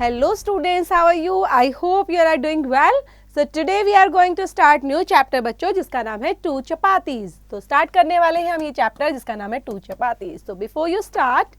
Hello students, how are you? I hope you are doing well. So today we are going to start new chapter बच्चों जिसका नाम है two chapatis. तो start करने वाले हैं हम ये चैप्टर जिसका नाम है two chapatis. So before you start,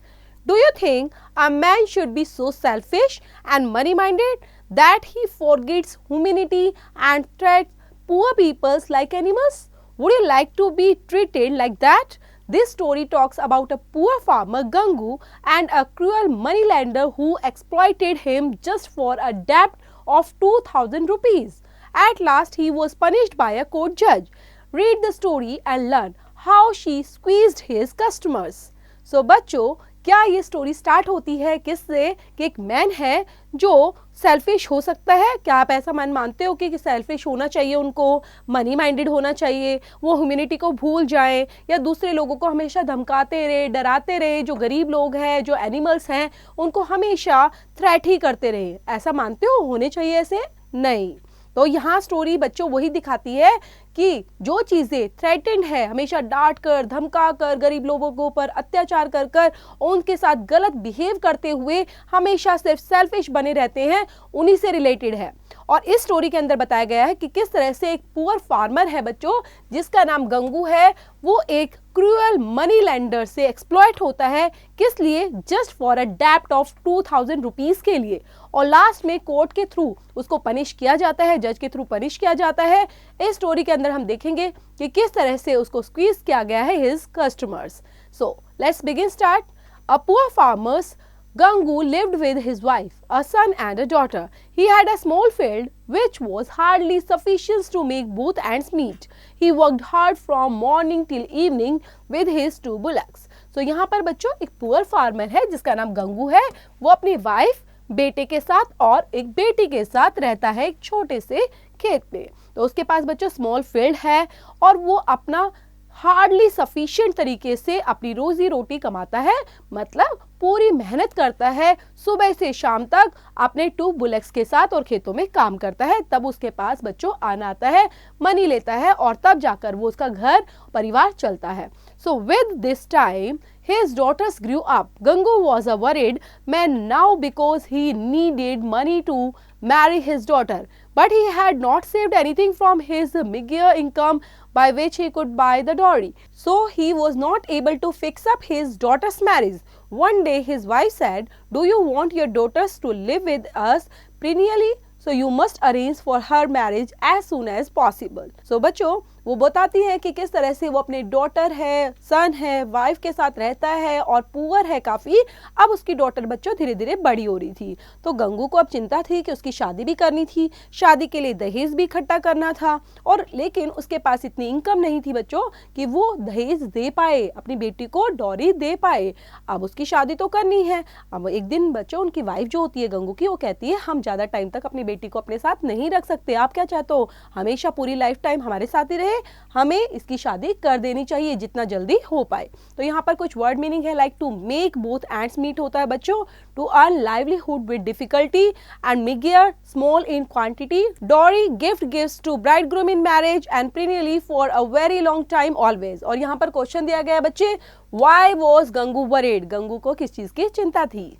do you think a man should be so selfish and money-minded that he forgets humanity and treats poor peoples like animals? Would you like to be treated like that? This story talks about a poor farmer Gangu and a cruel moneylender who exploited him just for a debt of 2000 rupees. At last he was punished by a court judge. Read the story and learn how she squeezed his customers. So बच्चों, क्या ये story start होती है किससे कि एक man है जो सेल्फिश हो सकता है। क्या आप ऐसा मन मानते हो कि सेल्फिश होना चाहिए, उनको मनी माइंडेड होना चाहिए, वो ह्यूमैनिटी को भूल जाएं या दूसरे लोगों को हमेशा धमकाते रहे, डराते रहे, जो गरीब लोग हैं, जो एनिमल्स हैं, उनको हमेशा थ्रेट ही करते रहे? ऐसा मानते हो होने चाहिए ऐसे? नहीं। तो यहाँ स्टोरी बच्चों वही दिखाती है कि जो चीज़ें थ्रेटेंड है, हमेशा डांट कर, धमका कर, गरीब लोगों के ऊपर अत्याचार कर कर, उनके साथ गलत बिहेव करते हुए हमेशा सिर्फ सेल्फिश बने रहते हैं, उन्हीं से रिलेटेड है। और इस स्टोरी के अंदर बताया गया है कि किस तरह से एक पुअर फार्मर है बच्चों जिसका नाम गंगू है, वो एक क्रूअल मनी लेंडर से एक्सप्लॉइट होता है। किस लिए? जस्ट फॉर अ डेप्ट ऑफ 2000 रुपीज के लिए। और लास्ट में कोर्ट के थ्रू उसको पनिश किया जाता है, जज के थ्रू पनिश किया जाता है। इस स्टोरी के अंदर हम देखेंगे कि किस तरह से उसको स्क्वीज किया गया है his customers. So let's begin start. A poor farmers Gangu lived with his wife, a son and a daughter. He had a small field which was hardly sufficient to make both ends meet. He worked hard from morning till evening with his 2 bullocks. So यहाँ पर बच्चों एक poor farmer है जिसका नाम गंगू है। वो अपनी वाइफ, बेटे के साथ और एक बेटी के साथ रहता है एक छोटे से खेत पे। तो उसके पास बच्चों स्मॉल फील्ड है और वो अपना हार्डली सफिशिएंट तरीके से अपनी रोजी रोटी कमाता है, मतलब पूरी मेहनत करता है, सुबह से शाम तक अपने 2 बुलेक्स के साथ और खेतों में काम करता है। तब उसके पास बच्चों आना आता है, मनी लेता है और तब जाकर वो उसका घर परिवार चलता है। So with this time his daughters grew up. Gangu was a worried man now because he needed money to marry his daughter, but he had not saved anything from his meager income by which he could buy the dowry. So he was not able to fix up his daughter's marriage. One day his wife said, "Do you want your daughters to live with us perennially? So you must arrange for her marriage as soon as possible." So बच्चों वो बताती है कि किस तरह से वो अपने डॉटर है, सन है, वाइफ के साथ रहता है और पुअर है काफ़ी। अब उसकी डॉटर बच्चों धीरे धीरे बड़ी हो रही थी, तो गंगू को अब चिंता थी कि उसकी शादी भी करनी थी, शादी के लिए दहेज भी इकट्ठा करना था, और लेकिन उसके पास इतनी इनकम नहीं थी बच्चों कि वो दहेज दे पाए, अपनी बेटी को डॉरी दे पाए। अब उसकी शादी तो करनी है। अब एक दिन बच्चों उनकी वाइफ जो होती है गंगू की, वो कहती है हम ज़्यादा टाइम तक अपनी बेटी को अपने साथ नहीं रख सकते, आप क्या चाहते हो, हमेशा पूरी लाइफ टाइम हमारे साथ ही रहे, हमें इसकी शादी कर देनी चाहिए जितना जल्दी हो पाए। तो यहाँ पर कुछ वर्ड मीनिंग है, like to make both ends meet होता है बच्चों, to earn livelihood with difficulty, and meagre small in quantity, dowry gift gives to bride groom in marriage, and perennially for a very long time always. और यहाँ पर question दिया गया है बच्चे, why was Gangu worried? Gangu को किस चीज की चिंता थी?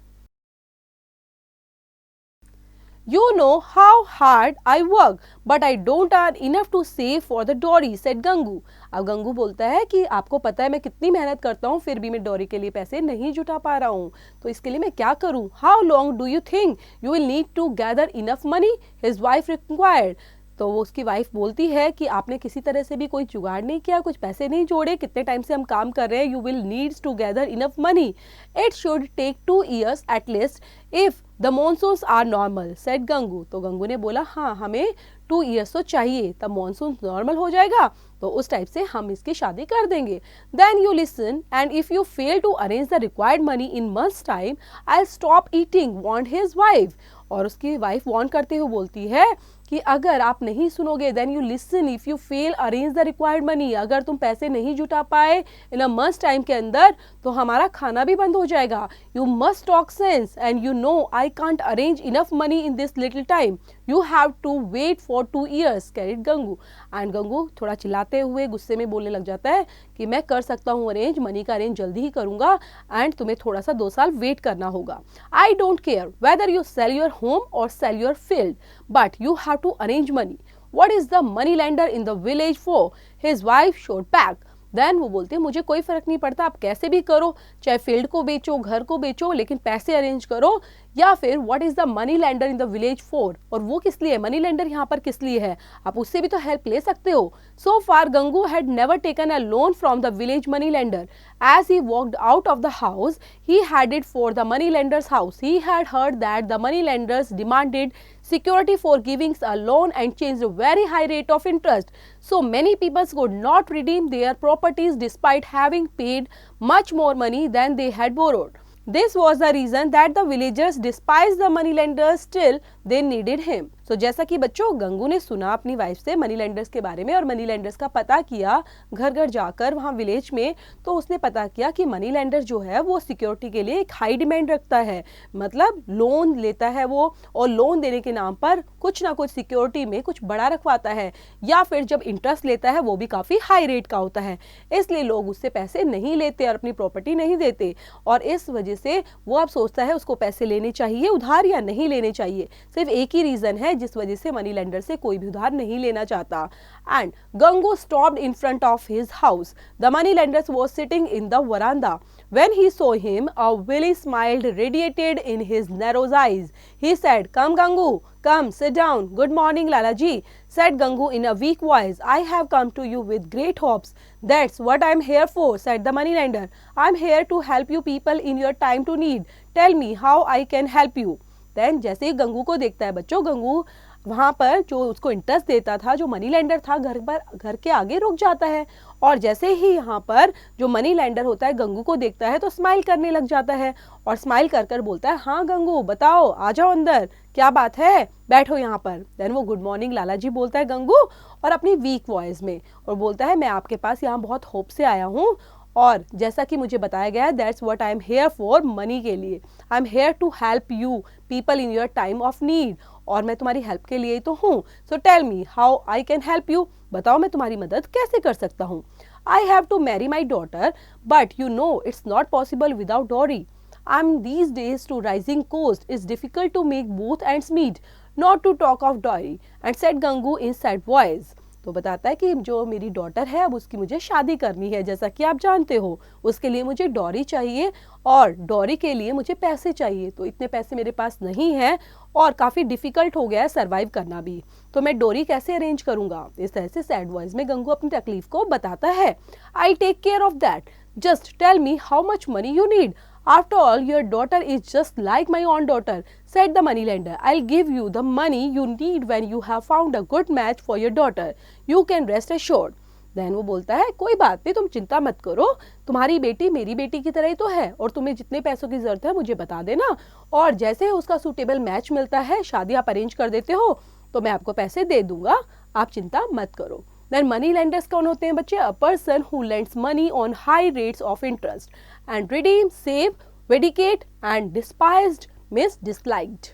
You know how hard I work, but I don't earn enough to save for the dowry, said Gangu. अब गंगू बोलता है कि आपको पता है मैं कितनी मेहनत करता हूँ, फिर भी मैं डॉरी के लिए पैसे नहीं जुटा पा रहा हूँ, तो इसके लिए मैं क्या करूँ? How long do you think you will need to gather enough money? His wife inquired. तो वो उसकी वाइफ बोलती है कि आपने किसी तरह से भी कोई जुगाड़ नहीं किया, कुछ पैसे नहीं जोड़े, कितने टाइम से हम काम कर रहे हैं। You will needs to gather enough money, it should take 2 years at least if the monsoons are normal, said Gangu. तो गंगू ने बोला हाँ हमें 2 years तो चाहिए, तब मॉनसून नॉर्मल हो जाएगा तो उस टाइप से हम इसकी शादी कर देंगे। Then you listen and if you fail to arrange the required money in months time I stop eating, want his wife. और उसकी वाइफ वार्न करते हुए बोलती है कि अगर आप नहीं सुनोगे, then you listen if you fail arrange the required money, अगर तुम पैसे नहीं जुटा पाए इन अ मंथ टाइम के अंदर तो हमारा खाना भी बंद हो जाएगा। You must talk sense and you know I can't arrange enough money in this little time you have to wait for 2 years, carried Gangu. And Gangu थोड़ा चिल्लाते हुए गुस्से में बोलने लग जाता है कि मैं कर सकता हूँ अरेंज, मनी का अरेंज जल्दी ही करूंगा एंड तुम्हें थोड़ा सा 2 साल वेट करना होगा। I don't care whether you sell your home or sell your field, but you have to arrange money. What is the money lender in the village for? His wife showed back. Then वो बोलते हैं मुझे कोई फर्क नहीं पड़ता, आप कैसे भी करो, चाहे फील्ड को बेचो, घर को बेचो, लेकिन पैसे अरेंज करो। या फिर what is the money lender in the village for, और वो किस लिए, मनी लैंडर यहाँ पर किस लिए है, आप उससे भी तो हेल्प ले सकते हो। So far Gangu had never taken a loan from the village money lender. As he walked out of the house he headed for the money lender's house. He had heard that the money lenders demanded security for giving a loan and charged a very high rate of interest. So many people could not redeem their properties despite having paid much more money than they had borrowed. This was the reason that the villagers despised the money lenders, still they needed him. So जैसा कि बच्चों गंगू ने सुना अपनी wife से money lenders के बारे में और मनी लेंडर्स का पता किया घर घर जाकर वहाँ विलेज में, तो उसने पता किया कि मनी लेंडर जो है वो सिक्योरिटी के लिए एक हाई डिमांड रखता है, मतलब लोन लेता है वो, और लोन देने के नाम पर कुछ ना कुछ सिक्योरिटी में कुछ बड़ा रखवाता है, या फिर जब इंटरेस्ट लेता है वो भी काफ़ी हाई रेट का होता है, इसलिए लोग उससे पैसे नहीं लेते और अपनी प्रॉपर्टी नहीं देते, और इस वजह से वो अब सोचता है उसको पैसे लेने चाहिए उधार या नहीं लेने चाहिए। सिर्फ एक ही रीज़न है जिस वजह से मनी लेंडर से कोई भी उधार नहीं लेना चाहता। And Gangu stopped in front of his house. The money lender was sitting in the veranda. When he saw him, a Willy smiled radiated in his narrow eyes. He said, "Come, Gangu, come, sit down. Good morning, Lalaji," said Gangu in a weak voice. "I have come to you with great hopes. That's what I'm here for," said the moneylender. "I'm here to help you people in your time to need. Tell me how I can help you." Then जैसे ही गंगू को देखता है बच्चों, गंगू वहाँ पर जो उसको interest देता था, जो मनी लेंडर था, घर के आगे रुक जाता है, और जैसे ही यहाँ पर जो मनी लेंडर होता है गंगू को देखता है तो स्माइल करने लग जाता है, और स्माइल कर कर बोलता है, हाँ गंगू बताओ, आ जाओ अंदर, क्या बात है, बैठो यहाँ पर। देन वो गुड मॉर्निंग लाला जी बोलता है गंगू, और अपनी वीक वॉइस में, और बोलता है मैं आपके पास यहाँ बहुत होप से आया हूँ, और जैसा कि मुझे बताया गया है that's what I am here for, money के लिए। I am here to help you people in your time of need, और मैं तुम्हारी हेल्प के लिए ही तो हूँ। So tell me how I can help you, बताओ मैं तुम्हारी मदद कैसे कर सकता हूँ। I have to marry my daughter, but you know it's not possible without dowry. I am these days to rising coast, it's difficult to make both ends meet, not to talk of dowry, and said Gangu in sad voice. तो बताता है कि जो मेरी daughter है अब उसकी मुझे शादी करनी है, जैसा कि आप जानते हो, उसके लिए मुझे डॉरी चाहिए, और डॉरी के लिए मुझे पैसे चाहिए, तो इतने पैसे मेरे पास नहीं है, और काफ़ी डिफ़िकल्ट हो गया है सर्वाइव करना भी, तो मैं डॉरी कैसे अरेंज करूँगा। इस तरह से सैड वॉइस में गंगू अपनी तकलीफ को बताता है। I take care of that, just tell me how much money you need. After all, your daughter is just like my own daughter, said the moneylender. I'll give you the money you need when you have found a good match for your daughter. You can rest assured. Then वो बोलता है कोई बात नहीं, तुम चिंता मत करो, तुम्हारी बेटी मेरी बेटी की तरह ही तो है, और तुम्हें जितने पैसों की जरूरत है मुझे बता देना, और जैसे उसका सूटेबल मैच मिलता है, शादी आप अरेंज कर देते हो, तो मैं आपको पैसे दे दूंगा, आप चिंता मत करो। Then money lenders कौन होते हैं बच्चे? A person who lends money on high rates of interest and redeem, save, vindicate and despised means disliked.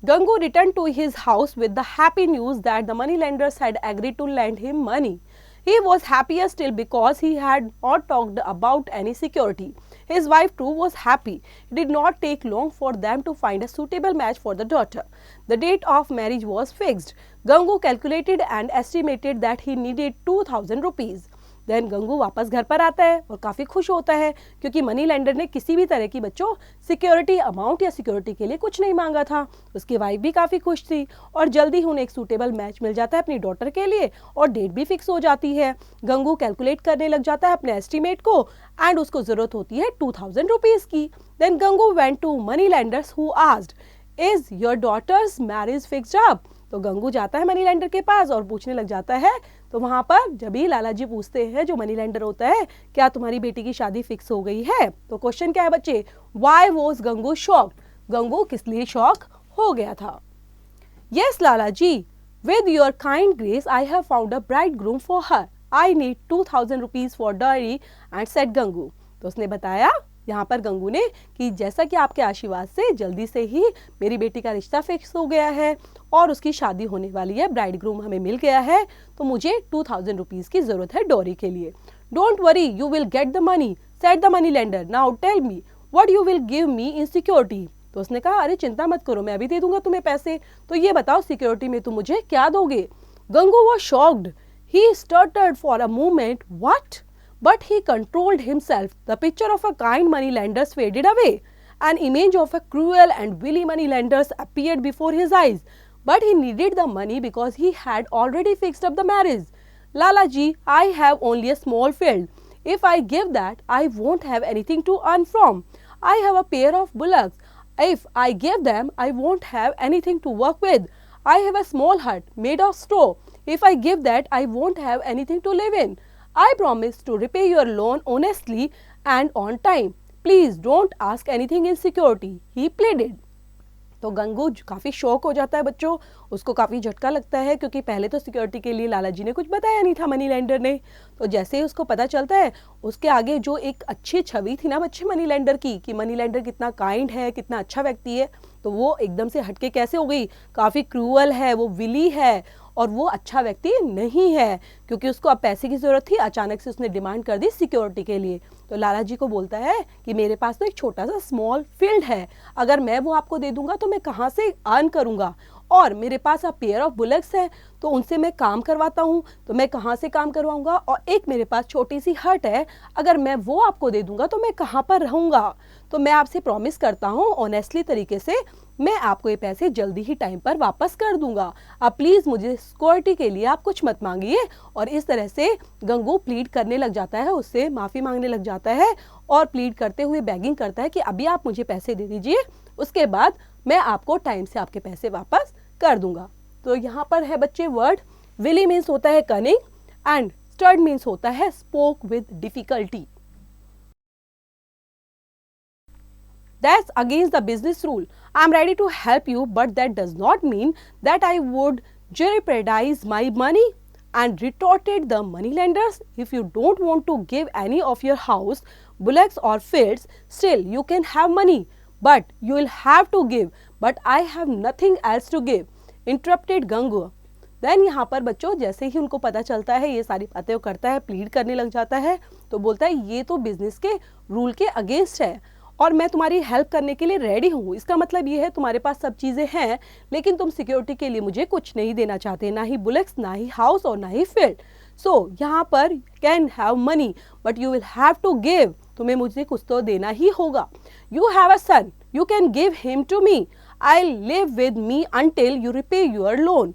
Gangu returned to his house with the happy news that the money lenders had agreed to lend him money. He was happier still because he had not talked about any security. His wife too was happy. It did not take long for them to find a suitable match for the daughter. The date of marriage was fixed. Gangu calculated and estimated that he needed 2,000 rupees. Then Gangu वापस घर पर आता है और काफ़ी खुश होता है, क्योंकि मनी लेंडर ने किसी भी तरह की बच्चों सिक्योरिटी अमाउंट या सिक्योरिटी के लिए कुछ नहीं मांगा था। उसकी वाइफ भी काफ़ी खुश थी, और जल्दी ही उन्हें एक सूटेबल मैच मिल जाता है अपनी डॉटर के लिए, और डेट भी फिक्स हो जाती है। गंगू कैलकुलेट करने लग जाता है अपने एस्टिमेट को, एंड उसको ज़रूरत होती है 2,000 रुपीज़ की। Then Gangu went to money lenders who asked, is your daughter's marriage fixed up. तो गंगू जाता है मनी लेंडर के पास और पूछने लग जाता है, तो वहाँ पर जब ही लाला जी पूछते हैं, जो मनी लेंडर होता है, क्या तुम्हारी बेटी की शादी फिक्स हो गई है, तो क्वेश्चन क्या है बच्चे, why was Gangu shocked, Gangu किस लिए शॉक हो गया था। Yes Lala ji, with your kind grace I have found a bridegroom for her, I need 2,000 rupees for dowry and said Gangu. तो उसने बताया यहाँ पर गंगू ने कि जैसा कि आपके आशीर्वाद से जल्दी से ही मेरी बेटी का रिश्ता फिक्स हो गया है और उसकी शादी होने वाली है, ब्राइड ग्रूम हमें मिल गया है, तो मुझे 2000 रुपीज़ की ज़रूरत है डोरी के लिए। Don't worry, you will get the money, said the money lender. Now tell me what you will give me in security. तो उसने कहा अरे चिंता मत करो, मैं अभी दे दूंगा तुम्हें पैसे, तो ये बताओ सिक्योरिटी में तुम मुझे क्या दोगे। Gangu was shocked, he stuttered for a moment, what, but he controlled himself. The picture of a kind moneylender faded away. An image of a cruel and wily moneylender appeared before his eyes. But he needed the money because he had already fixed up the marriage. Lala ji, I have only a small field. If I give that, I won't have anything to earn from. I have a pair of bullocks. If I give them, I won't have anything to work with. I have a small hut made of straw. If I give that, I won't have anything to live in. I promise to repay your loan honestly and on time. Please don't ask anything in security. He pleaded. तो गंगू काफ़ी शौक हो जाता है बच्चों, उसको काफ़ी झटका लगता है क्योंकि पहले तो सिक्योरिटी के लिए लाला जी ने कुछ बताया नहीं था मनी लेंडर ने। तो जैसे ही उसको पता चलता है, उसके आगे जो एक अच्छी छवि थी ना बच्चे मनी लेंडर की, कि मनी लेंडर कितना काइंड है, कितना अच्छा व्यक्ति है, तो वो एकदम से हटके कैसे हो गई, काफ़ी क्रूअल है, वो विली है और वो अच्छा व्यक्ति नहीं है, क्योंकि उसको अब पैसे की ज़रूरत थी। अचानक से उसने डिमांड कर दी सिक्योरिटी के लिए। तो लाला जी को बोलता है कि मेरे पास तो एक छोटा सा स्मॉल फील्ड है, अगर मैं वो आपको दे दूंगा तो मैं कहाँ से अर्न करूँगा, और मेरे पास अब पेयर ऑफ बुलक्स है तो उनसे मैं काम करवाता हूँ, तो मैं कहाँ से काम करवाऊँगा, और एक मेरे पास छोटी सी हट है, अगर मैं वो आपको दे दूंगा तो मैं कहाँ पर रहूँगा। तो मैं आपसे प्रॉमिस करता हूँ ऑनेस्टली तरीके से मैं आपको ये पैसे जल्दी ही टाइम पर वापस कर दूंगा। आप प्लीज़ मुझे सिक्योरिटी के लिए आप कुछ मत मांगिए। और इस तरह से गंगू प्लीड करने लग जाता है, उससे माफ़ी मांगने लग जाता है और प्लीड करते हुए बेगिंग करता है कि अभी आप मुझे पैसे दे दीजिए, उसके बाद मैं आपको टाइम से आपके पैसे वापस कर दूंगा। तो यहाँ पर है बच्चे वर्ड, विली मीन्स होता है कनिंग एंड स्टर्ड मीन्स होता है spoke with difficulty. That's against the business rule. I'm ready to help you, but that does not mean that I would jeopardize my money. And retorted the moneylenders, if you don't want to give any of your house, bullocks or fields, still you can have money, but you will have to give. But I have nothing else to give. Interrupted Gangu. Then यहाँ पर बच्चों जैसे ही उनको पता चलता है ये सारी बातें वो करता है, प्लीड करने लग जाता है, तो बोलता है ये तो बिजनेस के रूल के अगेंस्ट है और मैं तुम्हारी हेल्प करने के लिए रेडी हूँ। इसका मतलब ये है तुम्हारे पास सब चीज़ें हैं लेकिन तुम सिक्योरिटी के लिए मुझे कुछ नहीं देना चाहते, ना ही बुलेक्स, ना ही हाउस और ना ही फील्ड। सो यहाँ पर can have money but you will have to give, तुम्हें मुझे कुछ तो देना ही होगा। You have a son, you can give him to me, I live with me until you repay your loan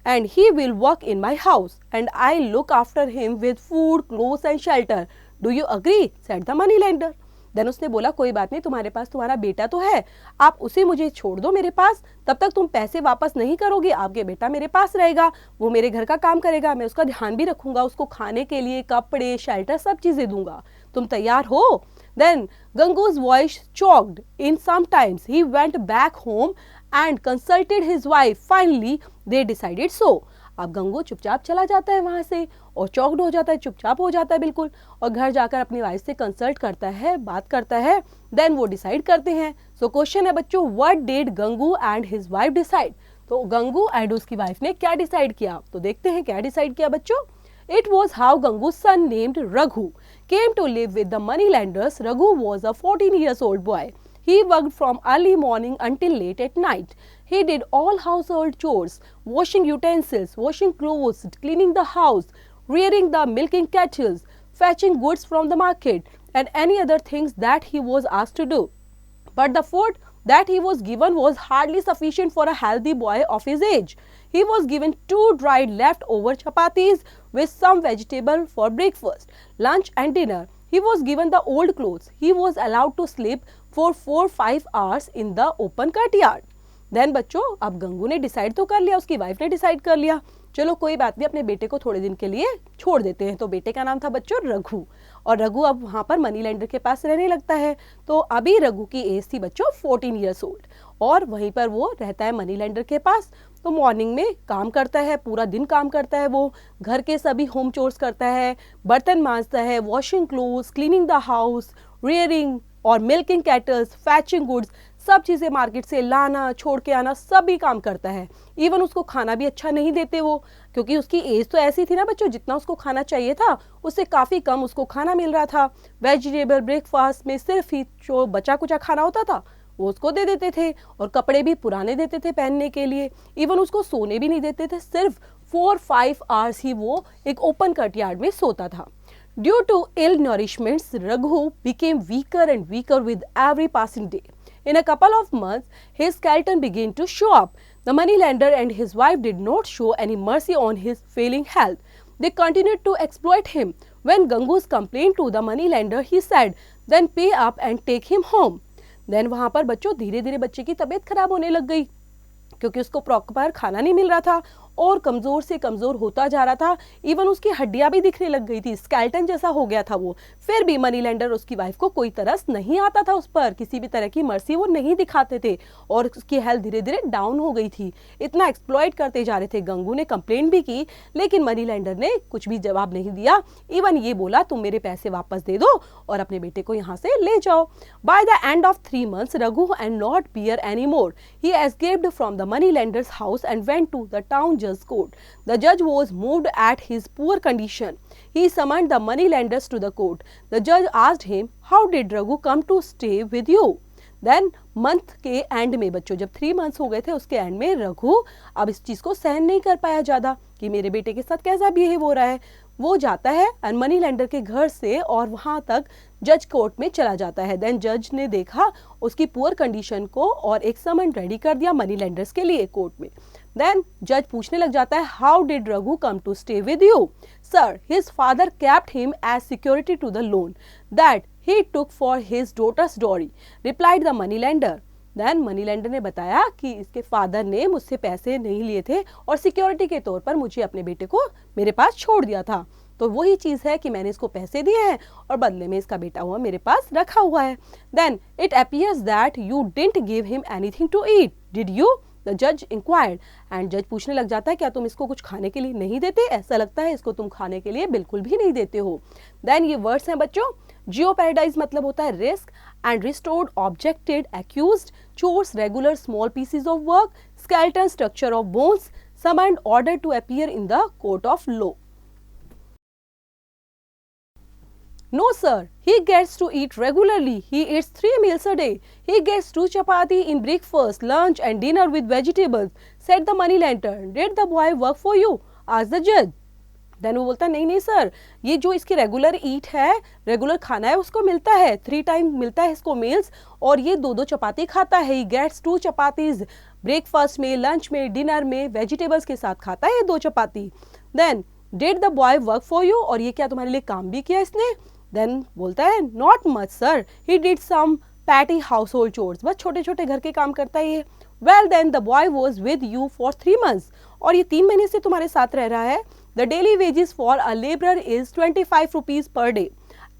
and he will work in my house and I look after him with food, clothes and shelter. Do you agree? said the money lender. Then उसने बोला कोई बात नहीं, तुम्हारे पास तुम्हारा बेटा तो है, आप उसे मुझे छोड़ दो मेरे पास, तब तक तुम पैसे वापस नहीं करोगे, आपके बेटा मेरे पास रहेगा, वो मेरे घर का काम करेगा, मैं उसका ध्यान भी रखूंगा, उसको खाने के लिए कपड़े, शेल्टर सब चीज़ें दूंगा, तुम तैयार हो? Then Gangu's voice choked in sometimes. He went back home and consulted his wife. Finally, they decided so. अब गंगू चुपचाप चला जाता है वहाँ से और चौकड हो जाता है, चुपचाप हो जाता है बिल्कुल, और घर जाकर अपनी वाइफ से कंसल्ट करता है, बात करता है, देन वो डिसाइड करते हैं। सो क्वेश्चन है बच्चों, what did Gangu and his wife decide? तो गंगू एंड उसकी वाइफ ने क्या डिसाइड किया, तो देखते हैं क्या डिसाइड किया बच्चों। It was how Gangu's son named Raghu came to live with the moneylenders. Raghu was a 14 years old boy. He worked from early morning until late at night. He did all household chores, washing utensils, washing clothes, cleaning the house, rearing the milking kettles, fetching goods from the market, and any other things that he was asked to do. But the food that he was given was hardly sufficient for a healthy boy of his age. He was given 2 dried leftover chapatis with some vegetable for breakfast, lunch and dinner. He was given the old clothes. He was allowed to sleep for 4-5 hours in the open courtyard. Then बच्चों अब गंगू ने decide तो कर लिया, उसकी wife ने decide कर लिया, चलो कोई बात नहीं, अपने बेटे को थोड़े दिन के लिए छोड़ देते हैं। तो बेटे का नाम था बच्चों रघु, और रघु अब वहाँ पर मनी लेंडर के पास रहने लगता है। तो अभी रघु की एज थी बच्चों 14 ईयर्स ओल्ड, और वहीं पर वो रहता है मनी लेंडर के पास। तो मॉर्निंग में काम करता है, पूरा दिन काम करता है, वो घर के सभी होम चोर्स करता है, बर्तन मांजता है, washing clothes, cleaning the house, rearing और milking cattles, fetching goods, सब चीज़ें मार्केट से लाना, छोड़ के आना, सभी काम करता है। इवन उसको खाना भी अच्छा नहीं देते वो, क्योंकि उसकी एज तो ऐसी थी ना बच्चों, जितना उसको खाना चाहिए था उससे काफ़ी कम उसको खाना मिल रहा था। वेजिटेबल ब्रेकफास्ट में सिर्फ ही जो बचा कुचा खाना होता था वो उसको दे देते थे, और कपड़े भी पुराने देते थे पहनने के लिए। इवन उसको सोने भी नहीं देते थे, सिर्फ 4-5 आवर्स ही वो एक ओपन कटयार्ड में सोता था। Due to ill nourishments, Raghu became weaker and weaker with every passing day. In a couple of months, his skeleton began to show up. The moneylender and his wife did not show any mercy on his failing health. They continued to exploit him. When Gangus complained to the moneylender, he said, "Then pay up and take him home." Then वहाँ पर बच्चों धीरे धीरे बच्चे की तबीयत खराब होने लग गई, क्योंकि उसको प्रॉपर खाना नहीं मिल रहा था और कमज़ोर से कमज़ोर होता जा रहा था। इवन उसकी हड्डियां भी दिखने लग गई थी, स्केलेटन जैसा हो गया था वो। फिर भी मनी लेंडर उसकी वाइफ को कोई तरस नहीं आता था, उस पर किसी भी तरह की मर्सी वो नहीं दिखाते थे, और उसकी हेल्थ धीरे धीरे डाउन हो गई थी। इतना एक्सप्लॉइट करते जा रहे थे। गंगू ने कंप्लेंट भी की, लेकिन मनी लेंडर ने कुछ भी जवाब नहीं दिया। इवन ये बोला, तुम मेरे पैसे वापस दे दो और अपने बेटे को यहाँ से ले जाओ। By the end of 3 months, Raghu and not bear anymore. He escaped from the money lender's house and went to the town judge's court. The judge was moved at his poor condition. He summoned the money lenders to the court. The judge asked him, "How did Raghu come to stay with you?" Then month के and में बच्चों, जब 3 months हो गए थे, उसके and में रघु अब इस चीज को सहन नहीं कर पाया ज्यादा कि मेरे बेटे के साथ कैसा बिहेव हो रहा है। वो जाता है मनी लेंडर के घर से और वहां तक जज कोर्ट में चला जाता है। देन जज ने देखा उसकी पुअर कंडीशन को और एक समन रेडी कर दिया मनी लेंडर्स के लिए कोर्ट में। देन जज पूछने लग जाता है, how did Raghu come to stay with you? Sir, his father kept him as security to the loan that he took for his daughter's dowry, replied the money lender. Then money lender ने बताया कि इसके father ने मुझसे पैसे नहीं लिए थे और सिक्योरिटी के तौर पर मुझे अपने बेटे को मेरे पास छोड़ दिया था। तो वही चीज है कि मैंने इसको पैसे दिए हैं और बदले में इसका बेटा हुआ मेरे पास रखा हुआ है। Then it appears that you didn't give him anything to eat, did you? The जज इंक्वायर्ड। एंड जज पूछने लग जाता है, क्या तुम इसको कुछ खाने के लिए नहीं देते? ऐसा लगता है इसको तुम खाने के लिए बिल्कुल भी नहीं देते हो। देन ये वर्ड्स हैं बच्चों, जियो पैराडाइज मतलब होता है risk, and restored objected accused, chores regular small pieces of work, skeleton structure of bones, summoned order to appear in the court of law. No sir, he gets to eat regularly. He eats 3 meals a day. He gets 2 chapati in breakfast, lunch and dinner with vegetables, said the money lender. Did the boy work for you? Asked the judge. Then वो बोलता नहीं नहीं sir, ये जो इसकी regular ईट है, regular खाना है उसको मिलता है, 3 टाइम मिलता है इसको मील्स, और ये 2-2 चपाती खाता है। ही गेट्स 2 चपातीज ब्रेकफास्ट में, लंच में, डिनर में, वेजिटेबल्स के साथ खाता है ये 2 चपाती। Then did the boy work for you? और ये क्या तुम्हारे लिए काम भी किया इसने? देन बोलता है not much sir, he did some petty household chores, बस छोटे छोटे घर के काम करता है ये। Well then the boy was with you for 3 months, और ये 3 महीने से तुम्हारे साथ रह रहा है। The daily wages for a labourer is 25 rupees per day.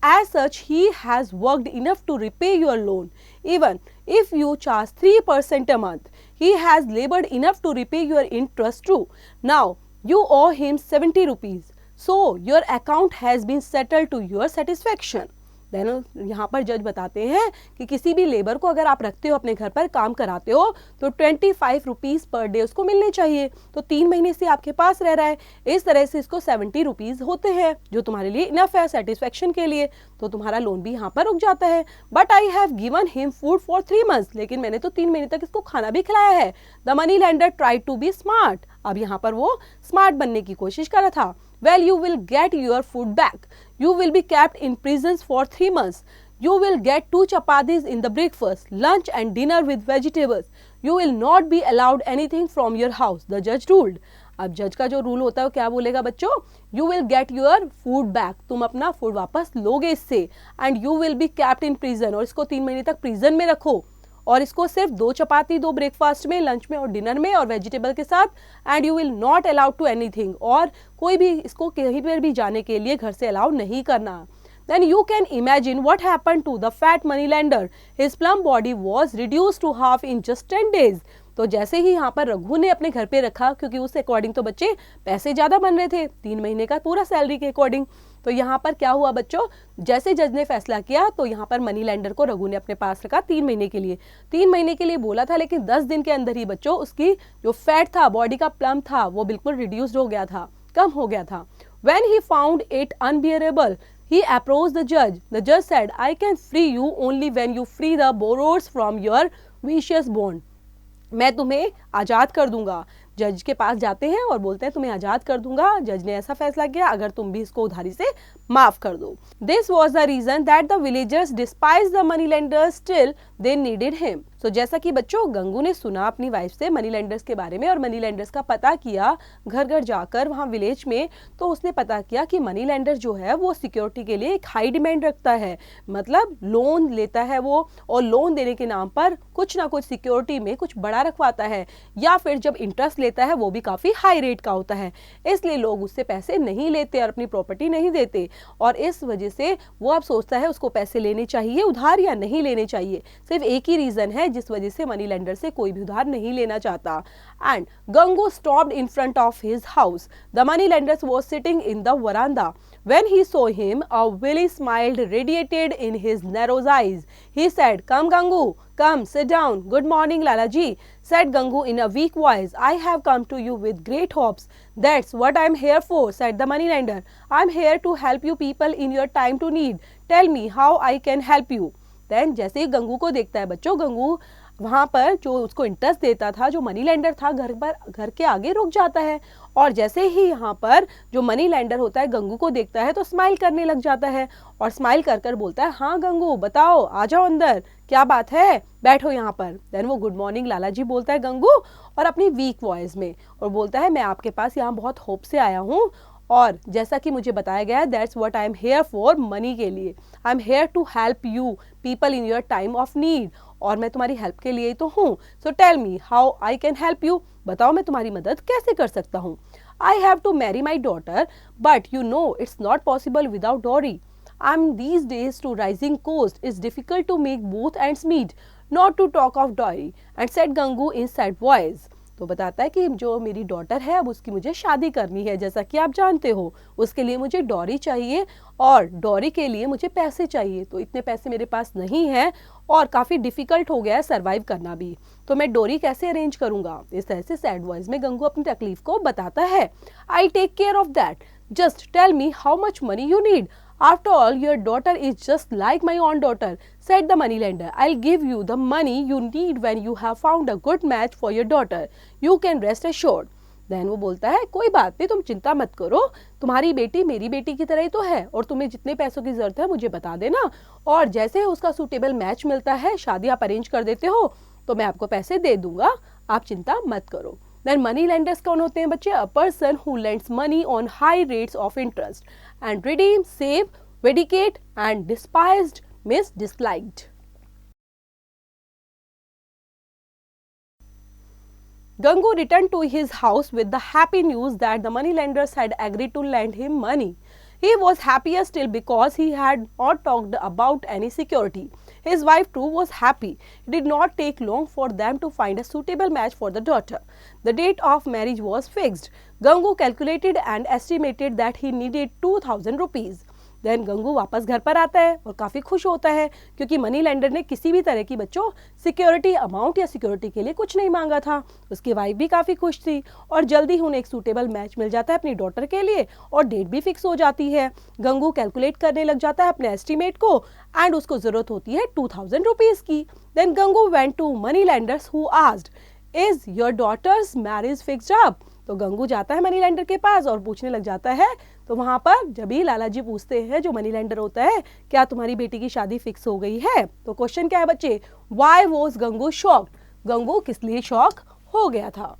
As such, he has worked enough to repay your loan. Even if you charge 3% a month, he has labored enough to repay your interest too. Now you owe him 70 rupees. So your account has been settled to your satisfaction. Then यहाँ पर जज बताते हैं कि किसी भी labour को अगर आप रखते हो अपने घर पर काम कराते हो तो 25 rupees पर डे उसको मिलने चाहिए। तो 3 महीने से आपके पास रह रहा है, इस तरह से इसको 70 rupees होते हैं जो तुम्हारे लिए इनफ है सेटिस्फेक्शन के लिए, तो तुम्हारा लोन भी यहाँ पर रुक जाता है। But I have given him food for 3 months, लेकिन मैंने तो 3 महीने तक इसको खाना भी खिलाया है। The money lender try to be smart, अब यहाँ पर वो स्मार्ट बनने की कोशिश कर रहा था। Well, you will get your food back. You will be kept in prisons for 3 months. You will get 2 chapatis in the breakfast, lunch and dinner with vegetables. You will not be allowed anything from your house, the judge ruled. अब जज का जो rule होता है वो क्या बोलेगा बच्चों? You will get your food back. तुम अपना फूड वापस लोगे इससे। And you will be kept in prison. और इसको 3 महीने तक प्रिजन में रखो और इसको सिर्फ 2 चपाती दो ब्रेकफास्ट में, लंच में और डिनर में और वेजिटेबल के साथ। And you will not allowed to anything, और कोई भी इसको कहीं पर भी जाने के लिए घर से अलाउ नहीं करना। Then you can imagine what happened to the fat money lender. His plump body was reduced to half in just 10 days. तो जैसे ही यहाँ पर रघु ने अपने घर पे रखा, क्योंकि उस अकॉर्डिंग तो बच्चे पैसे ज़्यादा बन रहे थे, 3 महीने का पूरा सैलरी के अकॉर्डिंग। तो यहाँ पर क्या हुआ बच्चों, जैसे जज ने फैसला किया तो यहाँ पर मनी लेंडर को रघु ने अपने पास रखा 3 महीने के लिए। 3 महीने के लिए बोला था, लेकिन 10 दिन के अंदर ही बच्चों उसकी जो फैट था, बॉडी का प्लम था, वो बिल्कुल रिड्यूस्ड हो गया था, कम हो गया था। When he found it unbearable, he approached the judge. The judge said, I can free you only when you free the borrowers from your vicious bond. मैं तुम्हें आज़ाद कर दूंगा। जज के पास जाते हैं और बोलते हैं तुम्हें आज़ाद कर दूंगा। जज ने ऐसा फैसला किया अगर तुम भी इसको उधारी से माफ कर दो। This was the reason that the villagers despise the money lenders still they needed him. So जैसा कि बच्चों गंगू ने सुना अपनी वाइफ से मनी लेंडर्स के बारे में और मनी लेंडर्स का पता किया घर घर जाकर वहाँ विलेज में, तो उसने पता किया कि मनी लेंडर जो है वो सिक्योरिटी के लिए एक हाई डिमांड रखता है। मतलब लोन लेता है वो, और लोन देने के नाम पर कुछ ना कुछ सिक्योरिटी में कुछ बड़ा रखवाता है, या फिर जब इंटरेस्ट लेता है वो भी काफ़ी हाई रेट का होता है। इसलिए लोग उससे पैसे नहीं लेते और अपनी प्रॉपर्टी नहीं देते, और इस वजह से वो अब सोचता है उसको पैसे लेने चाहिए उधार या नहीं लेने चाहिए। सिर्फ एक ही रीज़न है जिस वजह से मनी लेंडर से कोई भी उधार नहीं लेना चाहता। And Gangu stopped in front of his house. The money lender was sitting in the veranda. When he saw him, a Willy smiled radiated in his narrow eyes. He said, Come Gangu, come, sit down. Good morning, Lalaji, said Gangu in a weak voice. I have come to you with great hopes. That's what I'm here for, said the moneylender. I'm here to help you people in your time to need. Tell me how I can help you. Then जैसे ही गंगू को देखता है बच्चों, गंगू वहाँ पर जो उसको interest देता था, जो मनी लेंडर था, घर के आगे रुक जाता है। और जैसे ही यहाँ पर जो मनी लेंडर होता है गंगू को देखता है तो स्माइल करने लग जाता है, और स्माइल कर कर बोलता है, हाँ गंगू बताओ, आ जाओ अंदर, क्या बात है, बैठो यहाँ पर। देन वो गुड मॉर्निंग लाला जी बोलता है गंगू, और अपनी वीक वॉइस में, और बोलता है मैं आपके पास यहाँ बहुत होप से आया हूँ, और जैसा कि मुझे बताया गया है that's what I am here for, money के लिए। I am here to help you people in your time of need, और मैं तुम्हारी हेल्प के लिए ही तो हूँ। So tell me how I can help you, बताओ मैं तुम्हारी मदद कैसे कर सकता हूँ। I have to marry my daughter but you know it's not possible without dowry. I am these days to rising coast is difficult to make both ends meet, not to talk of dowry, and said Gangu in sad voice. तो बताता है कि जो मेरी daughter है अब उसकी मुझे शादी करनी है, जैसा कि आप जानते हो, उसके लिए मुझे डॉरी चाहिए, और डॉरी के लिए मुझे पैसे चाहिए, तो इतने पैसे मेरे पास नहीं है, और काफ़ी डिफ़िकल्ट हो गया है सर्वाइव करना भी, तो मैं डॉरी कैसे अरेंज करूँगा। इस तरह से सैड वॉइस में गंगू अपनी तकलीफ को बताता है। I take care of that, just tell me how much money you need. After all, your daughter is just like my own daughter, said the moneylender. I'll give you the money you need when you have found a good match for your daughter. You can rest assured. Then वो बोलता है कोई बात नहीं, तुम चिंता मत करो, तुम्हारी बेटी मेरी बेटी की तरह ही तो है, और तुम्हें जितने पैसों की जरूरत है मुझे बता देना, और जैसे उसका सूटेबल मैच मिलता है, शादी आप अरेंज कर देते हो, तो मैं आपको पैसे दे दूंगा, आप चिंता मत करो। Then money lenders कौन होते हैं बच्चे? A person who lends money on high rates of interest and redeem, save, vindicate and despised means disliked. Gangu returned to his house with the happy news that the money lenders had agreed to lend him money. He was happier still because he had not talked about any security. His wife too was happy. It did not take long for them to find a suitable match for the daughter. The date of marriage was fixed. Gangu calculated and estimated that he needed 2,000 rupees. Then Gangu वापस घर पर आता है और काफ़ी खुश होता है, क्योंकि मनी लेंडर ने किसी भी तरह की बच्चों सिक्योरिटी अमाउंट या सिक्योरिटी के लिए कुछ नहीं मांगा था। उसकी वाइफ भी काफ़ी खुश थी, और जल्दी ही उन्हें एक सूटेबल मैच मिल जाता है अपनी डॉटर के लिए, और डेट भी फिक्स हो जाती है। गंगू कैलकुलेट करने लग जाता है अपने एस्टिमेट को, एंड उसको ज़रूरत होती है 2,000 रुपीज़ की। Then Gangu went to money lenders who asked, is your daughter's marriage fixed up. तो गंगू जाता है मनी लेंडर के पास और पूछने लग जाता है। तो वहाँ पर जब ही लाला जी पूछते हैं, जो मनी लेंडर होता है, क्या तुम्हारी बेटी की शादी फिक्स हो गई है, तो क्वेश्चन क्या है बच्चे? Why was Gangu shocked? Gangu किस लिए शॉक हो गया था?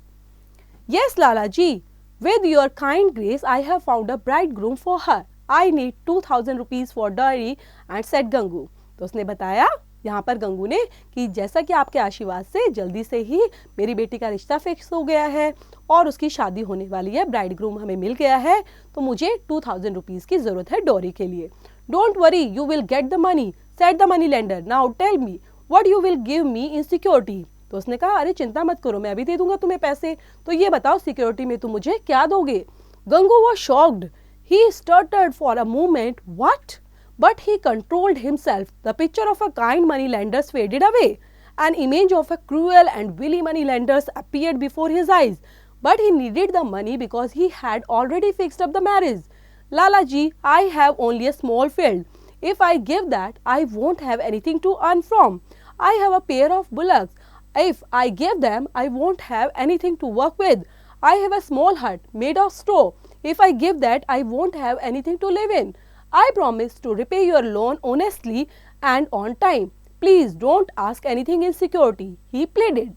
Yes Lala ji, with your kind grace I have found a bridegroom for her. I need 2,000 rupees for dowry and said Gangu. तो उसने बताया यहाँ पर गंगू ने कि जैसा कि आपके आशीर्वाद से जल्दी से ही मेरी बेटी का रिश्ता फिक्स हो गया है और उसकी शादी होने वाली है, ब्राइड ग्रूम हमें मिल गया है, तो मुझे 2,000 रुपीज़ की ज़रूरत है डॉरी के लिए। Don't worry, you will get the money, said the money lender. Now tell me what you will give me in security. तो उसने कहा अरे चिंता मत करो, मैं अभी दे दूंगा तुम्हें पैसे, तो ये बताओ सिक्योरिटी में तुम मुझे क्या दोगे। Gangu was shocked, he stuttered for a moment, what, but he controlled himself. The picture of a kind moneylenders faded away. An image of a cruel and wily moneylenders appeared before his eyes. But he needed the money because he had already fixed up the marriage. Lala ji, I have only a small field. If I give that, I won't have anything to earn from. I have a pair of bullocks. If I give them, I won't have anything to work with. I have a small hut made of straw. If I give that, I won't have anything to live in. I promise to repay your loan honestly and on time. Please don't ask anything in security. He pleaded.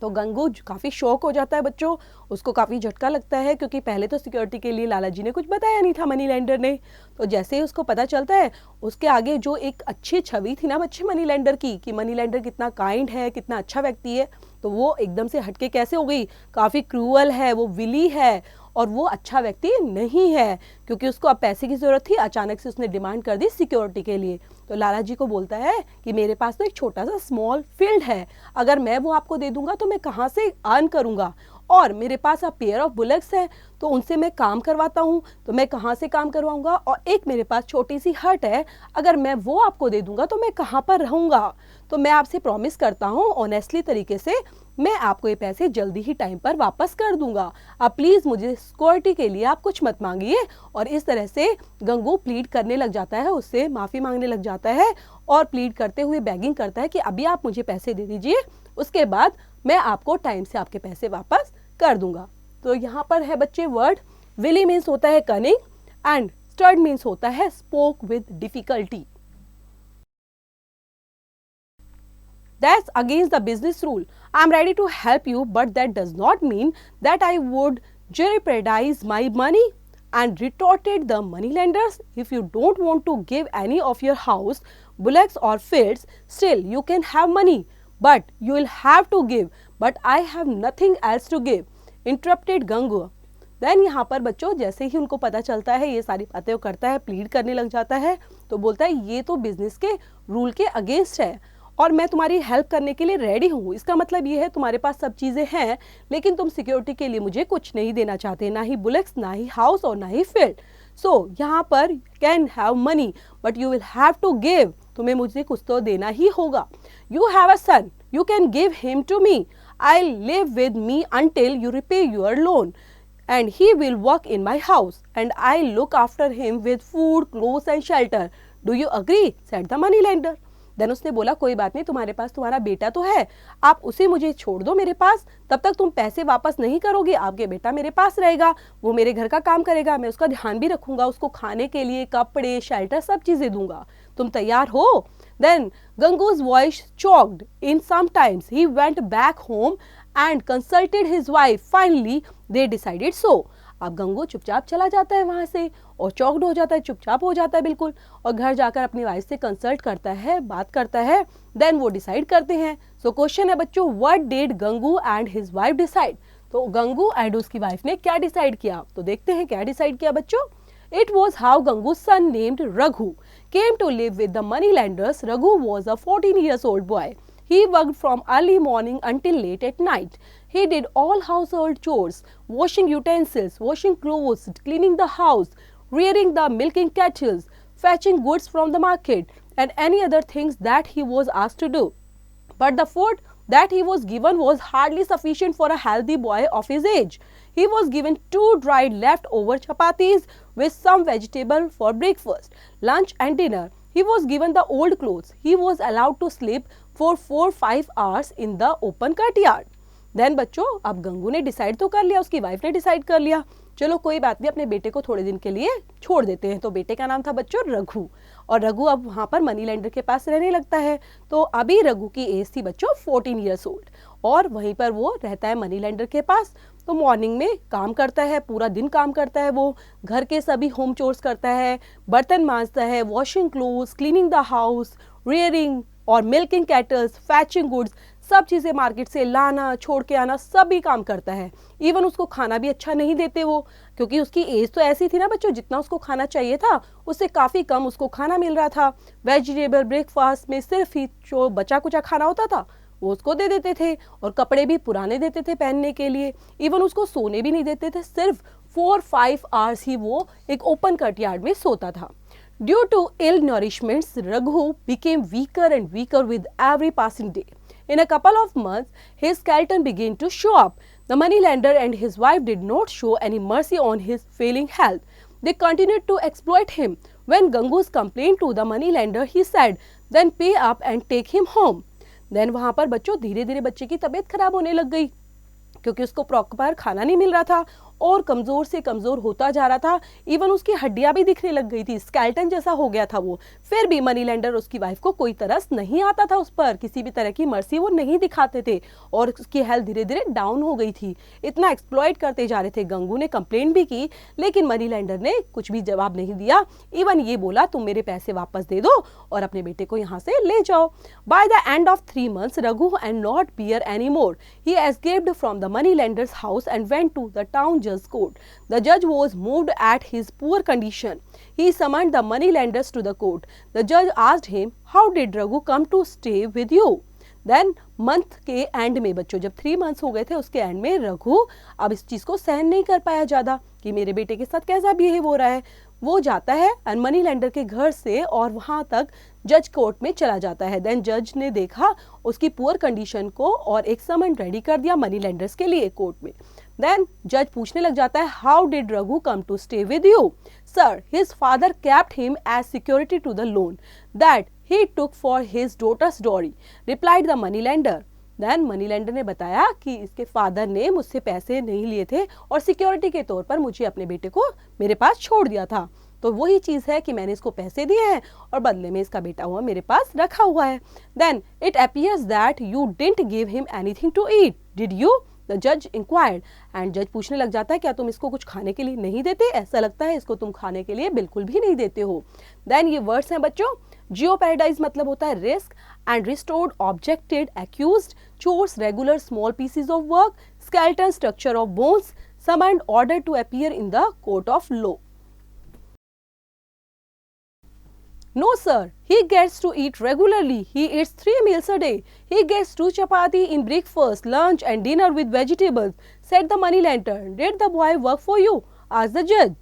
तो गंगू काफ़ी शौक हो जाता है बच्चों, उसको काफ़ी झटका लगता है क्योंकि पहले तो सिक्योरिटी के लिए लाला जी ने कुछ बताया नहीं था मनी लेंडर ने। तो जैसे ही उसको पता चलता है, उसके आगे जो एक अच्छी छवि थी ना बच्चे मनी लेंडर की, कि मनी लेंडर कितना काइंड है, कितना अच्छा व्यक्ति है, तो वो एकदम से हटके कैसे हो गई, काफ़ी क्रूअल है, वो विली है और वो अच्छा व्यक्ति नहीं है, क्योंकि उसको अब पैसे की ज़रूरत थी। अचानक से उसने डिमांड कर दी सिक्योरिटी के लिए। तो लाला जी को बोलता है कि मेरे पास तो एक छोटा सा स्मॉल फील्ड है, अगर मैं वो आपको दे दूंगा तो मैं कहाँ से अर्न करूंगा, और मेरे पास अब पेयर ऑफ बुलक्स है तो उनसे मैं काम करवाता हूँ, तो मैं कहाँ से काम करवाऊंगा, और एक मेरे पास छोटी सी हट है, अगर मैं वो आपको दे दूंगा तो मैं कहाँ पर रहूँगा। तो मैं आपसे प्रॉमिस करता हूँ ऑनेस्टली तरीके से मैं आपको ये पैसे जल्दी ही टाइम पर वापस कर दूंगा। अब प्लीज़ मुझे सिक्योरिटी के लिए आप कुछ मत मांगिए। और इस तरह से गंगू प्लीड करने लग जाता है, उससे माफ़ी मांगने लग जाता है और प्लीड करते हुए बेगिंग करता है कि अभी आप मुझे पैसे दे दीजिए, उसके बाद मैं आपको टाइम से आपके पैसे वापस कर दूंगा। तो यहाँ पर है बच्चे वर्ड, विली मीन्स होता है कनिंग एंड स्टर्ड मीन्स होता है spoke with difficulty. That's against the business rule. I'm ready to help you, but that does not mean that I would jeopardize my money. And retorted the moneylenders, if you don't want to give any of your house, bullocks or fields, still you can have money, but you will have to give. But I have nothing else to give. Interrupted Gangu. Then यहाँ पर बच्चों जैसे ही उनको पता चलता है ये सारी बातें वो करता है, प्लीड करने लग जाता है, तो बोलता है ये तो बिजनेस के रूल के अगेंस्ट है और मैं तुम्हारी हेल्प करने के लिए रेडी हूँ। इसका मतलब ये है तुम्हारे पास सब चीज़ें हैं लेकिन तुम सिक्योरिटी के लिए मुझे कुछ नहीं देना चाहते, ना ही बुलेक्स, ना ही हाउस और ना ही फील्ड। सो यहाँ पर can have money but you will have to give, तुम्हें मुझे कुछ तो देना ही होगा। You have a son, you can give him to me, I live with me until you repay your loan and he will work in my house and I look after him with food, clothes and shelter. Do you agree? said the money lender. Then उसने बोला कोई बात नहीं, तुम्हारे पास तुम्हारा बेटा तो है, आप उसे मुझे छोड़ दो मेरे पास, तब तक तुम पैसे वापस नहीं करोगे, आपके बेटा मेरे पास रहेगा, वो मेरे घर का काम करेगा, मैं उसका ध्यान भी रखूंगा, उसको खाने के लिए कपड़े, शेल्टर सब चीज़ें दूंगा, तुम तैयार हो? Then Gangu's voice choked in sometimes. He went back home and consulted his wife. Finally, they decided so. अब गंगू चुपचाप चला जाता है वहाँ से और चौकड हो जाता है, चुपचाप हो जाता है बिल्कुल, और घर जाकर अपनी वाइफ से कंसल्ट करता है, बात करता है, देन वो डिसाइड करते हैं। सो क्वेश्चन है बच्चों, what did Gangu and his wife decide? तो गंगू एंड उसकी वाइफ ने क्या डिसाइड किया, तो देखते हैं क्या डिसाइड किया बच्चों। It was how Gangu's son named Raghu came to live with the moneylenders. Raghu was a 14-year-old boy. He worked from early morning until late at night. He did all household chores, washing utensils, washing clothes, cleaning the house, rearing the milking kettles, fetching goods from the market, and any other things that he was asked to do. But the food that he was given was hardly sufficient for a healthy boy of his age. He was given 2 dried leftover chapatis with some vegetable for breakfast, lunch and dinner. He was given the old clothes. He was allowed to sleep for 4-5 hours in the open courtyard. Then बच्चों अब गंगू ने decide तो कर लिया, उसकी wife ने decide कर लिया, चलो कोई बात नहीं, अपने बेटे को थोड़े दिन के लिए छोड़ देते हैं। तो बेटे का नाम था बच्चों रघु, और रघु अब वहाँ पर मनी लेंडर के पास रहने लगता है। तो अभी रघु की एज थी बच्चों 14 ईयर्स ओल्ड, और वहीं पर वो रहता है मनी लेंडर के पास। तो मॉर्निंग में काम करता है, पूरा दिन काम करता है, वो घर के सभी होम चोर्स करता है, बर्तन मांजता है, washing clothes, cleaning the house, rearing और मिल्किंग कैटल्स, फैचिंग गुड्स, सब चीज़ें मार्केट से लाना, छोड़ के आना, सभी काम करता है। इवन उसको खाना भी अच्छा नहीं देते वो, क्योंकि उसकी एज तो ऐसी थी ना बच्चों, जितना उसको खाना चाहिए था उससे काफ़ी कम उसको खाना मिल रहा था। वेजिटेबल ब्रेकफास्ट में सिर्फ ही जो बचा कुचा खाना होता था वो उसको दे देते थे और कपड़े भी पुराने देते थे पहनने के लिए, इवन उसको सोने भी नहीं देते थे, सिर्फ 4-5 आवर्स ही वो एक ओपन कटयार्ड में सोता था। Due to ill nourishments, Raghu became weaker and weaker with every passing day. In a couple of months, his skeleton began to show up. The moneylender and his wife did not show any mercy on his failing health. They continued to exploit him. When Gangus complained to the moneylender, he said, "Then pay up and take him home." Then वहाँ पर बच्चों धीरे धीरे बच्चे की तबीयत खराब होने लग गई, क्योंकि उसको प्रॉपर खाना नहीं मिल रहा था और कमज़ोर से कमज़ोर होता जा रहा था, इवन उसकी हड्डियां भी दिखने लग गई थी, स्केलेटन जैसा हो गया था वो। फिर भी मनी लेंडर उसकी वाइफ को कोई तरस नहीं आता था, उस पर किसी भी तरह की मर्सी वो नहीं दिखाते थे और उसकी हेल्थ धीरे धीरे डाउन हो गई थी। इतना एक्सप्लॉइट करते जा रहे थे। गंगू ने कंप्लेंट भी की, लेकिन मनी लेंडर ने कुछ भी जवाब नहीं दिया, इवन ये बोला तुम मेरे पैसे वापस दे दो और अपने बेटे को यहाँ से ले जाओ। By the end of 3 months, Raghu and not bear anymore. He escaped from the money lender's house and went to the town judge's court. The judge was moved at his poor condition. He summoned the money lenders to the court. The judge asked him, "How did Raghu come to stay with you?" Then month के and में बच्चों, जब 3 months हो गए थे, उसके and में रघु अब इस चीज को सहन नहीं कर पाया ज्यादा कि मेरे बेटे के साथ कैसा बिहेव हो रहा है। वो जाता है मनी लेंडर के घर से और वहां तक जज कोर्ट में चला जाता है। देन जज ने देखा उसकी पुअर कंडीशन को और एक समन रेडी कर दिया मनी लेंडर्स के लिए कोर्ट में। देन जज पूछने लग जाता है, how did Raghu come to stay with you? Sir, his father kept him as security to the loan that he took for his daughter's dowry, replied the money lender. Then money lender ने बताया कि इसके father ने मुझसे पैसे नहीं लिए थे और सिक्योरिटी के तौर पर मुझे अपने बेटे को मेरे पास छोड़ दिया था। तो वही चीज है कि मैंने इसको पैसे दिए हैं और बदले में इसका बेटा हुआ मेरे पास रखा हुआ है। Then it appears that you didn't give him anything to eat, did you? The जज इंक्वायर्ड। एंड जज पूछने लग जाता है, क्या तुम इसको कुछ खाने के लिए नहीं देते? ऐसा लगता है इसको तुम खाने के लिए बिल्कुल भी नहीं देते हो। देन ये वर्ड्स हैं बच्चों, जियो पैराडाइज मतलब होता है risk, and restored objected accused, chores regular small pieces of work, skeleton structure of bones, summoned order to appear in the court of law. No sir, he gets to eat regularly. He eats 3 meals a day. He gets 2 chapati in breakfast, lunch and dinner with vegetables, said the money lender. Did the boy work for you? Asked the judge.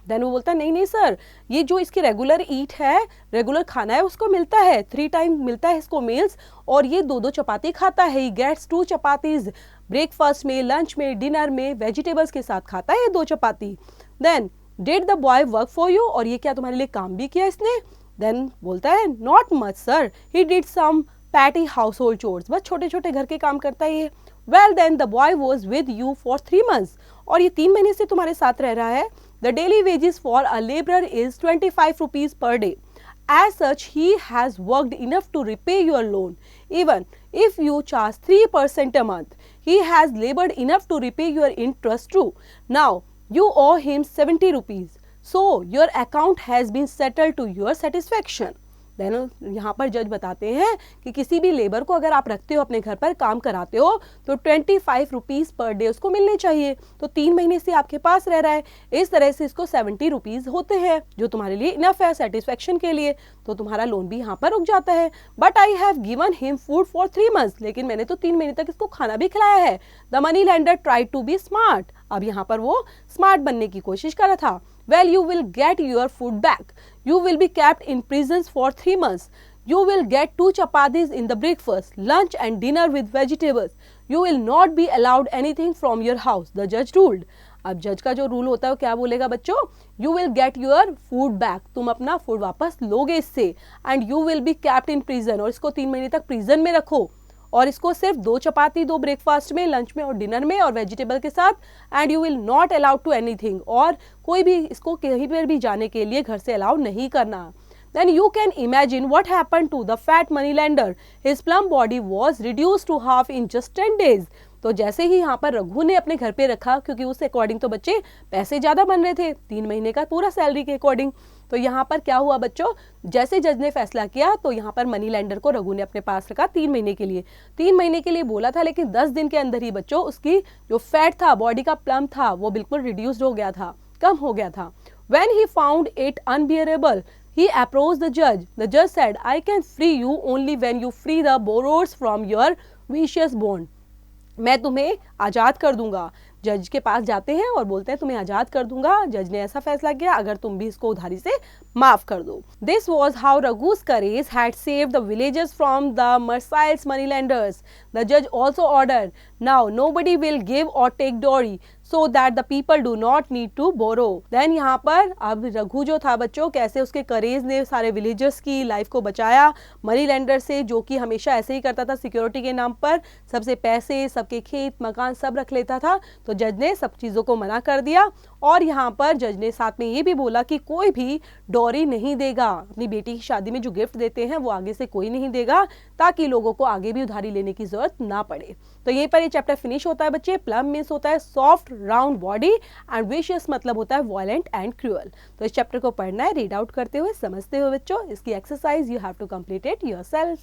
Then वो बोलता है, नहीं नहीं sir, ये जो इसकी regular ईट है, regular खाना है, उसको मिलता है, 3 टाइम मिलता है इसको मील्स, और ये 2-2 चपाती खाता है। ही गेट्स 2 चपातीज ब्रेकफास्ट में, लंच में, डिनर में, वेजिटेबल्स के साथ खाता है ये 2 चपाती। Then did the boy work for you? और ये क्या तुम्हारे लिए काम भी किया इसने? देन बोलता है, not much sir, he did some petty household chores, बस छोटे छोटे घर के काम करता है ये। Well then the boy was with you for 3 months, और ये 3 महीने से तुम्हारे साथ रह रहा है। The daily wages for a labourer is 25 rupees per day. As such, he has worked enough to repay your loan. Even if you charge 3% a month, he has labored enough to repay your interest too. Now you owe him 70 rupees. So your account has been settled to your satisfaction. Then यहाँ पर जज बताते हैं कि किसी भी labour को अगर आप रखते हो, अपने घर पर काम कराते हो, तो 25 rupees पर डे उसको मिलने चाहिए। तो 3 महीने से आपके पास रह रहा है, इस तरह से इसको 70 rupees होते हैं, जो तुम्हारे लिए इनफ है सेटिस्फेक्शन के लिए, तो तुम्हारा लोन भी यहाँ पर रुक जाता है। But I have given him food for 3 months, लेकिन मैंने तो 3 महीने तक इसको खाना भी खिलाया है। The money lender try to be smart, अब यहाँ पर वो स्मार्ट बनने की कोशिश कर रहा था। Well, you will get your food back. You will be kept in prisons for 3 months. You will get 2 chapatis in the breakfast, lunch and dinner with vegetables. You will not be allowed anything from your house, the judge ruled. अब जज का जो rule होता है वो क्या बोलेगा बच्चों? You will get your food back. तुम अपना फूड वापस लोगे इससे। And you will be kept in prison. और इसको 3 महीने तक प्रिजन में रखो, और इसको सिर्फ 2 चपाती दो ब्रेकफास्ट में, लंच में और डिनर में, और वेजिटेबल के साथ। And you will not allowed to anything, और कोई भी इसको कहीं पर भी जाने के लिए घर से अलाउ नहीं करना। Then you can imagine what happened to the fat money lender. His plump body was reduced to half in just 10 days. तो जैसे ही यहाँ पर रघु ने अपने घर पे रखा, क्योंकि उस अकॉर्डिंग तो बच्चे पैसे ज्यादा बन रहे थे, 3 महीने का पूरा सैलरी के अकॉर्डिंग। तो यहाँ पर क्या हुआ बच्चों, जैसे जज ने फैसला किया तो यहाँ पर मनी लेंडर को रघु ने अपने पास रखा 3 महीने के लिए। 3 महीने के लिए बोला था, लेकिन 10 दिन के अंदर ही बच्चों उसकी जो फैट था, बॉडी का प्लम था, वो बिल्कुल रिड्यूस्ड हो गया था, कम हो गया था। When he found it unbearable, he approached the judge. The judge said, I can free you only when you free the borrowers from your vicious bond, मैं तुम्हें आज़ाद कर दूंगा। जज के पास जाते हैं और बोलते हैं तुम्हें आज़ाद कर दूंगा, जज ने ऐसा फैसला किया अगर तुम भी इसको उधारी से माफ कर दो। This was how Raghu's courage had saved the villagers from the merciless moneylenders. The judge also ordered, now nobody will give or take dowry so that the people do not need to borrow. Then यहाँ पर अब रघु जो था बच्चों, कैसे उसके करेज ने सारे विलेजर्स की लाइफ को बचाया मनी लेंडर से, जो कि हमेशा ऐसे ही करता था, सिक्योरिटी के नाम पर सबसे पैसे, सबके खेत मकान सब रख लेता था। तो जज ने सब चीज़ों को मना कर दिया और यहाँ पर जज ने साथ में ये भी बोला कि कोई भी डॉरी नहीं देगा, अपनी बेटी की शादी में जो गिफ्ट देते हैं वो आगे से कोई नहीं देगा, ताकि लोगों को आगे भी उधारी लेने की जरूरत ना पड़े। तो यहीं पर ये चैप्टर फिनिश होता है बच्चे। प्लम मीन्स होता है soft round body and vicious मतलब होता है वायलेंट एंड क्रूअल। तो इस चैप्टर को पढ़ना है रीड आउट करते हुए, समझते हुए बच्चों। इसकी exercise you have to complete it yourself.